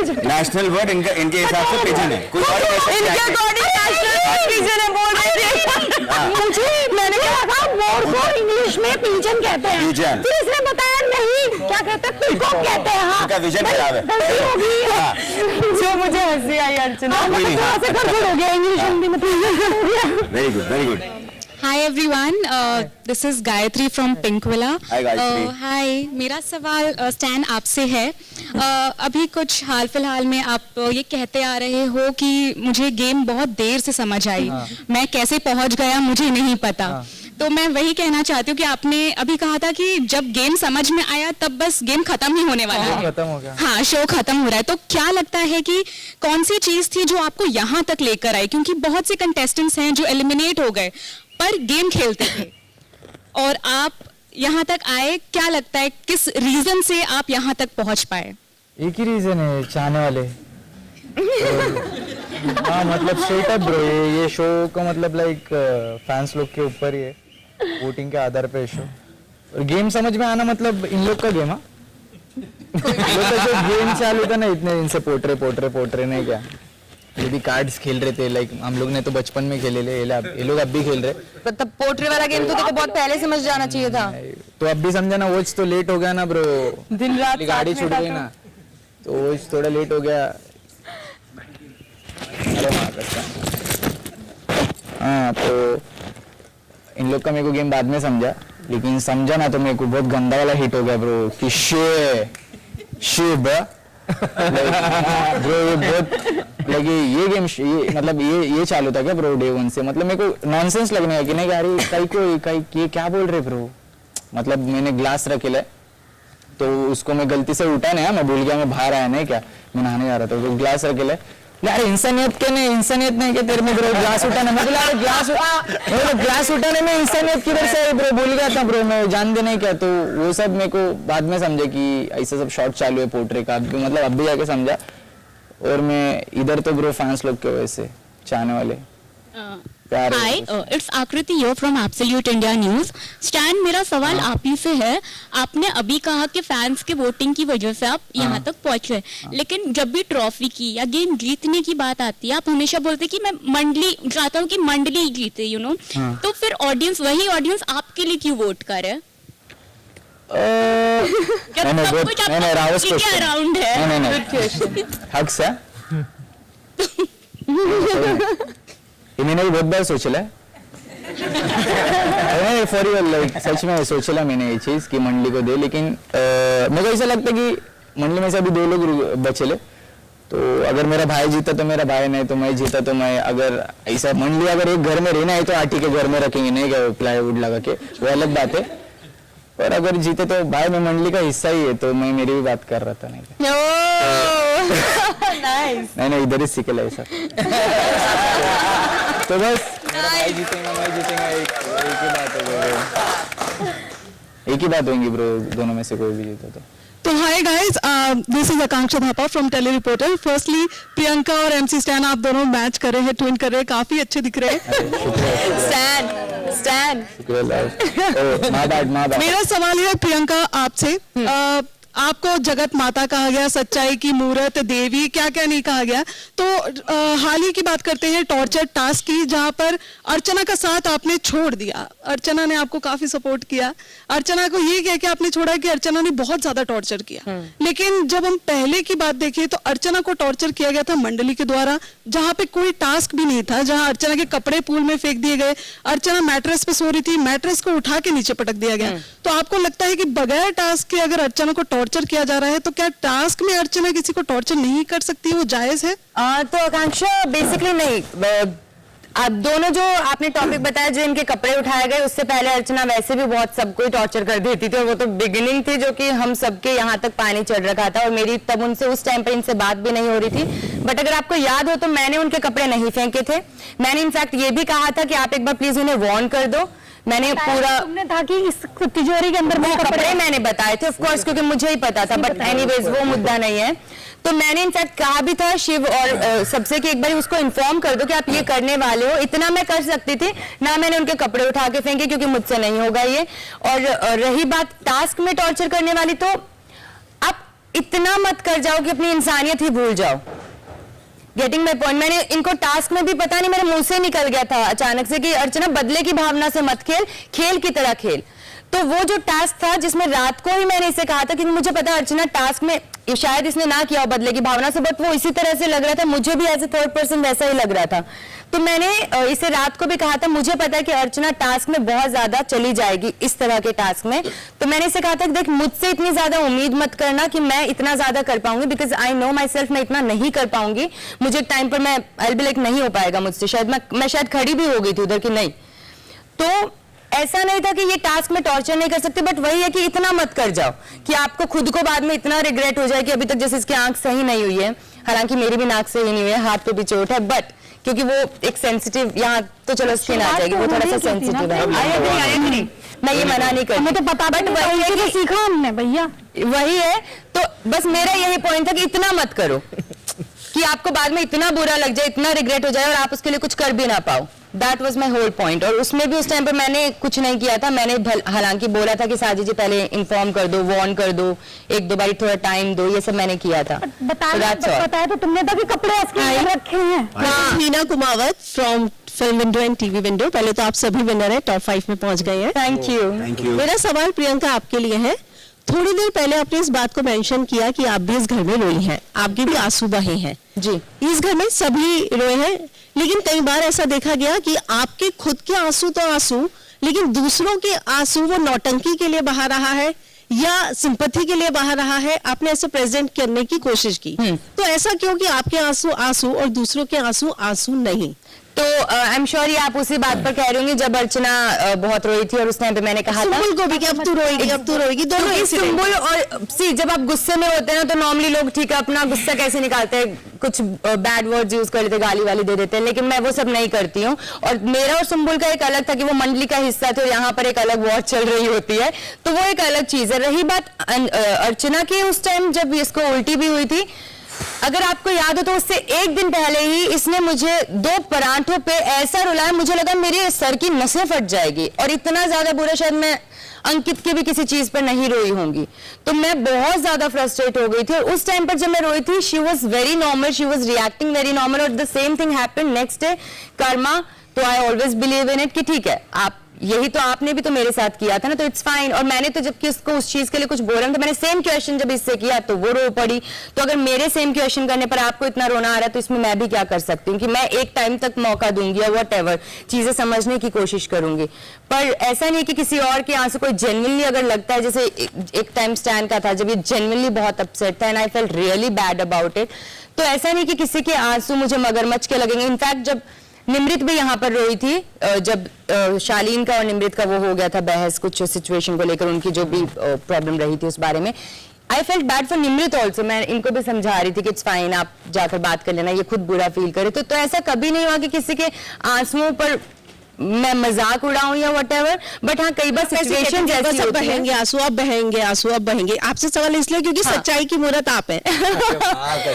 National word इनके हिसाब से पिजन है, कोई और इनके अकॉर्डिंग नेशनल पिजन है, बोल रहे थे मुझे। मैंने कहा था मोर को इंग्लिश में पिजन कहते हैं, फिर इसने बताया नहीं क्या कहते हैं, पीकॉक कहते हैं। हाँ, उनका विजन खराब है। जो मुझे हंसी आई अर्चना, ऐसे गड़बड़ हो गया, इंग्लिश हिंदी में पिजन हो गया। Very good, very good. Hi everyone, this is Gayatri from Pinkvilla. Hi Gayatri. Hi, मेरा सवाल स्टैन आपसे है। अभी कुछ हाल फिलहाल में आप ये कहते आ रहे हो कि मुझे गेम बहुत देर से समझ आई, मैं कैसे पहुंच गया मुझे नहीं पता। तो मैं वही कहना चाहती हूँ कि आपने अभी कहा था कि जब गेम समझ में आया तब बस गेम खत्म ही होने वाला है, खत्म हो गया। हाँ, शो खत्म हो रहा है। तो क्या लगता है कि कौन सी चीज थी जो आपको यहाँ तक लेकर आई? क्योंकि बहुत से कंटेस्टेंट्स हैं जो एलिमिनेट हो गए पर गेम खेलते थे और आप यहाँ तक आए। क्या लगता है किस रीजन से आप यहाँ तक पहुँच पाए? एक ही रीजन है, चाहने वाले। हाँ मतलब स्ट्रेट अप ब्रो, ये शो का मतलब लाइक फैंस लोग के ऊपर ही है, वोटिंग के आधार पे शो। और गेम समझ में आना मतलब इन लोग का गेम। हाँ जो गेम चालू था ना, इतने इनसे पोट्रे नहीं क्या, ये भी कार्ड्स खेल रहे थे, लाइक हम लोग ने तो बचपन में खेले ले, ये लोग अब भी खेल रहे। तब पोट्री वाला गेम तो देखो बहुत पहले समझ जाना चाहिए था। तो अब भी समझा ना, वॉच तो लेट हो गया ना ब्रो, दिन रात गाड़ी छूट गई ना, तो वॉच थोड़ा लेट हो गया। हाँ तो इन लोग का मेरे को गेम बाद में समझा, लेकिन समझा ना तो मेरे को बहुत गंदा वाला हिट हो गया ब्रो कि शिव ब्रो ये बहुत लगे ये गेम, ये मतलब ये चालू था क्या ब्रो डे वन से? मतलब मेरे को नॉनसेंस लगने लगा कि नहीं यार कई ये क्या बोल रहे ब्रो। मतलब मैंने ग्लास रखेला तो उसको मैं गलती से उठा नहीं, मैं भूल गया, मैं बाहर आया नहीं क्या, मैं नहाने जा रहा था तो ग्लास रखेला यार, इंसानियत के नहीं, इंसानियत नहीं के तेरे में ब्रो ग्लास उठाने, मैं बोला ग्लास उठाने में इंसानियत किधर से ब्रो, भूल गया था ब्रो मैं, जान दे नहीं क्या। तो वो सब मेरे को बाद में समझे कि ऐसा सब शॉट चालू है पोर्ट्रे का, मतलब अब भी जाके समझा। और मैं इधर तो ब्रो फैंस लोग के वजह से, चाहने वाले। हाय, इट्स आकृति यो from absolute India news. Stan, मेरा सवाल आप ही से है। आपने अभी कहा कि फैंस के वोटिंग की वजह से आप यहाँ तक पहुंचे, लेकिन जब भी ट्रॉफी की या गेम जीतने की बात आती है आप हमेशा बोलते कि मैं मंडली चाहता हूँ कि मंडली जीते, यू नो। तो फिर ऑडियंस, वही ऑडियंस आपके लिए क्यों वोट करे? अराउंड है हक से इन्होंने भी बहुत बार सोचला है फॉर रियल, लाइक सच में सोचला मैंने ये चीज कि मंडली को दे, लेकिन मेरे को ऐसा लगता है कि मंडली में से अभी 2 लोग बचेले, तो अगर मेरा भाई जीता तो मेरा भाई, नहीं तो मैं जीता तो मैं। अगर ऐसा मंडली अगर एक घर में रहना है तो आटी के घर में रखेंगे, नहीं क्या प्लाईवुड लगा के, वो अलग बात है। और अगर जीते तो भाई मैं मंडली का हिस्सा ही है, तो मैं मेरी भी बात कर रहा था। नहीं इधर ही सीखे ऐसा। तो बस भाई जीतेंगे मैं जीतेंगे, एक ही बात होंगी ब्रो, दोनों में से कोई भी जीता तो hi guys, this is Akanksha Thapa from Telly Reporter. Firstly Priyanka और एमसी स्टैन आप दोनों मैच कर रहे हैं, ट्विन कर रहे हैं, काफी अच्छे दिख रहे हैं। स्टैन मेरा सवाल है प्रियंका आपसे, आपको जगत माता कहा गया, सच्चाई की मूर्त, देवी, क्या क्या नहीं कहा गया। तो हाल ही की बात करते हैं टॉर्चर टास्क की, जहां पर अर्चना का साथ आपने छोड़ दिया। अर्चना ने आपको काफी सपोर्ट किया, अर्चना को ये कह के आपने छोड़ा कि अर्चना ने बहुत ज्यादा टॉर्चर किया। लेकिन जब हम पहले की बात देखें तो अर्चना को टॉर्चर किया गया था मंडली के द्वारा, जहां पे कोई टास्क भी नहीं था, जहां अर्चना के कपड़े पूल में फेंक दिए गए, अर्चना मैट्रेस पे सो रही थी, मैट्रेस को उठा के नीचे पटक दिया गया। तो आपको लगता है कि बगैर टास्क के अगर अर्चना को टॉर्चर किया जा रहा है तो क्या टास्क में अर्चना किसी को टॉर्चर नहीं कर सकती, वो जायज है? तो आकांक्षा बेसिकली नहीं, आप दोनों जो आपने टॉपिक बताया जो इनके कपड़े उठाए गए, उससे पहले अर्चना वैसे भी बहुत सबको टॉर्चर कर देती थी, और वो तो बिगिनिंग थी जो कि हम सबके यहाँ तक पानी चढ़ रखा था, और मेरी तब उनसे उस टाइम पर इनसे बात भी नहीं हो रही थी। बट अगर आपको याद हो तो मैंने उनके कपड़े नहीं फेंके थे, मैंने इनफैक्ट ये भी कहा था कि आप एक बार प्लीज उन्हें वार्न कर दो। मैंने पूरा तुमने था कि इस तिजोरी के अंदर वो कपड़े मैंने बताए थे, ऑफ कोर्स, क्योंकि मुझे ही पता था, बट एनीवेज वो मुद्दा नहीं है। तो मैंने इनफैक्ट कहा भी था शिव और सबसे कि एक बार उसको इन्फॉर्म कर दो कि आप ये करने वाले हो, इतना मैं कर सकती थी ना। मैंने उनके कपड़े उठा के फेंके क्योंकि मुझसे नहीं होगा ये। और रही बात टास्क में टॉर्चर करने वाली, तो आप इतना मत कर जाओ कि अपनी इंसानियत ही भूल जाओ। Getting my point. मैंने इनको टास्क में भी पता नहीं मेरे मुंह से निकल गया था अचानक से कि अर्चना बदले की भावना से मत खेल, खेल की तरह खेल। तो वो जो टास्क था जिसमें रात को ही मैंने इसे कहा था कि मुझे पता है अर्चना टास्क में शायद इसने ना किया हो बदले की भावना से, बट वो इसी तरह से लग रहा था, मुझे भी एज ए थर्ड पर्सन वैसा ही लग रहा था। तो मैंने इसे रात को भी कहा था मुझे पता है कि अर्चना टास्क में बहुत ज्यादा चली जाएगी इस तरह के टास्क में। तो मैंने इसे कहा था कि देख मुझसे इतनी ज्यादा उम्मीद मत करना कि मैं इतना ज्यादा कर पाऊंगी, because I know my self मैं इतना नहीं कर पाऊंगी। मुझे टाइम पर मैं आई बी लाइक नहीं हो पाएगा मुझसे, शायद मैं शायद खड़ी भी हो गई थी उधर कि नहीं। तो ऐसा नहीं था कि ये टास्क में टॉर्चर नहीं कर सकते, बट वही है कि इतना मत कर जाओ कि आपको खुद को बाद में इतना रिग्रेट हो जाए कि अभी तक जैसे इसकी आंख सही नहीं हुई है, हालांकि मेरी भी नाक सही नहीं हुई है, हाथ पे भी चोट है, बट क्योंकि वो एक सेंसिटिव यहाँ तो चलो स्किन आ जाएगी, वो थोड़ा सा सेंसिटिव है। I agree, मैं ये मना नहीं करती, तो पता बट वही है कि सीखा हमने भैया, वही है। तो बस मेरा यही पॉइंट था कि इतना मत करो कि आपको बाद में इतना बुरा लग जाए, इतना रिग्रेट हो जाए और आप उसके लिए कुछ कर भी ना पाओ। That was my whole point. और उसमें भी उस टाइम पर मैंने कुछ नहीं किया था, मैंने हालांकि बोला था कि साजिद जी पहले इन्फॉर्म कर दो, वार्न कर दो, एक दो बार थोड़ा टाइम दो, ये सब मैंने किया था। बताया तो तुमने तो कि कपड़े रखे हैं। Meena Kumawat from film window and TV window. पहले तो आप सभी विनर हैं, टॉप 5 में पहुंच गए हैं। Thank you. Thank you. मेरा सवाल प्रियंका आपके लिए है। थोड़ी देर पहले आपने इस बात को मेंशन किया कि आप भी इस घर में रोई हैं, आपके भी आंसू बहे हैं। जी, इस घर में सभी रोए हैं, लेकिन कई बार ऐसा देखा गया कि आपके खुद के आंसू तो आंसू, लेकिन दूसरों के आंसू वो नौटंकी के लिए बहा रहा है या सिंपैथी के लिए बहा रहा है। आपने ऐसे प्रेजेंट करने की कोशिश की, तो ऐसा क्यों कि आपके आंसू आंसू और दूसरों के आंसू आंसू नहीं? तो आई एम श्योर ये आप उसी बात पर कह रही होंगी जब अर्चना बहुत रोई थी और उस टाइम पे मैंने कहा था सुम्बुल को भी कि अब तू रोएगी, अब तू रोएगी, दोनों इंसिडेंट। सुम्बुल और सी जब आप गुस्से में होते हैं ना तो नॉर्मली लोग ठीक है अपना गुस्सा कैसे निकालते हैं, कुछ बैड वर्ड्स यूज कर लेते, गाली वाली दे देते हैं, लेकिन मैं वो सब नहीं करती हूँ। और मेरा और सुम्बुल का एक अलग था कि वो मंडली का हिस्सा थे और यहाँ पर एक अलग वॉर चल रही होती है, तो वो एक अलग चीज है। रही बात अर्चना की, उस टाइम जब इसको उल्टी भी हुई थी, अगर आपको याद हो तो उससे एक दिन पहले ही इसने मुझे 2 परांठों पे ऐसा रुलाया, मुझे लगा मेरे सर की नसें फट जाएगी, और इतना ज्यादा बुरा शायद मैं अंकित के भी किसी चीज पर नहीं रोई होंगी। तो मैं बहुत ज्यादा फ्रस्ट्रेट हो गई थी, और उस टाइम पर जब मैं रोई थी she was very normal, she was reacting very normal, और the same thing happened next day karma. तो I always believe in it कि ठीक है, आप यही तो आपने भी तो मेरे साथ किया था ना, तो इट्स फाइन। और मैंने तो जबकि उसको उस चीज के लिए कुछ बोला तो मैंने सेम क्वेश्चन जब इससे किया तो वो रो पड़ी। तो अगर मेरे सेम क्वेश्चन करने पर आपको इतना रोना आ रहा है तो इसमें मैं भी क्या कर सकती हूँ कि मैं एक टाइम तक मौका दूंगी या व्हाटएवर चीजें समझने की कोशिश करूंगी। पर ऐसा नहीं कि किसी और के आंसू कोई जेन्युइनली अगर लगता है, जैसे एक टाइम स्टैंड का था जब ये जेन्युइनली बहुत अपसेट था and I felt really bad about it, तो ऐसा नहीं कि किसी के आंसू मुझे मगरमच्छ के लगेंगे। इनफैक्ट जब निमृत भी यहाँ पर रोई थी, जब शालीन का और निमृत का वो हो गया था बहस कुछ सिचुएशन को लेकर, उनकी जो भी प्रॉब्लम रही थी उस बारे में, I felt bad for Nimrit also. मैं इनको भी समझा रही थी कि इट्स फाइन, आप जाकर बात कर लेना, ये खुद बुरा फील करे। तो ऐसा कभी नहीं हुआ कि किसी के आंसुओं पर मैं मजाक उड़ाऊं या व्हाटएवर, बट हाँ कई बार सिचुएशन जैसी होती है। बहेंगे आंसू, अब बहेंगे आंसू, अब बहेंगे। आपसे सवाल इसलिए क्योंकि सच्चाई की मूरत आप हैं।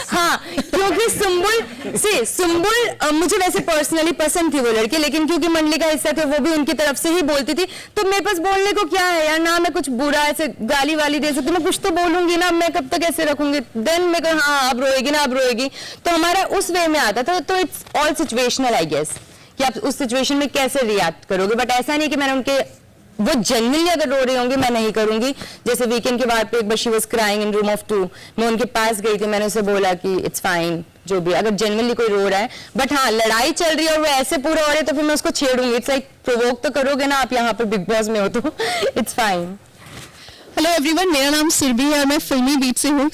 हाँ, क्योंकि सुम्बुल मुझे वैसे पर्सनली पसंद थी वो लड़की, लेकिन क्योंकि मंडली का हिस्सा थे वो भी उनकी तरफ से ही बोलती थी, तो मेरे पास बोलने को क्या है यार, ना मैं कुछ बुरा ऐसे गाली वाली दे सकती, मैं कुछ तो बोलूंगी ना, मैं कब तक ऐसे रखूंगी। देन मैं कहा हाँ अब रोएगी ना, अब रोएगी, तो हमारा उस वे में आता था। तो it's all situational I guess कि आप उस सिचुएशन में कैसे रिएक्ट करोगे। बट ऐसा नहीं कि मैंने उनके, वो जेन्युइनली अगर रो रही होंगी मैं नहीं करूंगी। जैसे वीकेंड के बाद पे एक बार she was crying in room of 2, मैं उनके पास गई थी, मैंने उसे बोला कि इट्स फाइन, जो भी अगर जेन्युइनली कोई रो रहा है, बट हाँ लड़ाई चल रही है और वो ऐसे पूरा हो रहा है तो फिर मैं उसको छेड़ूंगी। इट्स लाइक प्रोवोक तो करोगे ना आप, यहाँ पर बिग बॉस में हो तो इट्स फाइन। हेलो एवरीवन, मेरा नाम सुरभि है और मैं फिल्मी बीट से हूँ।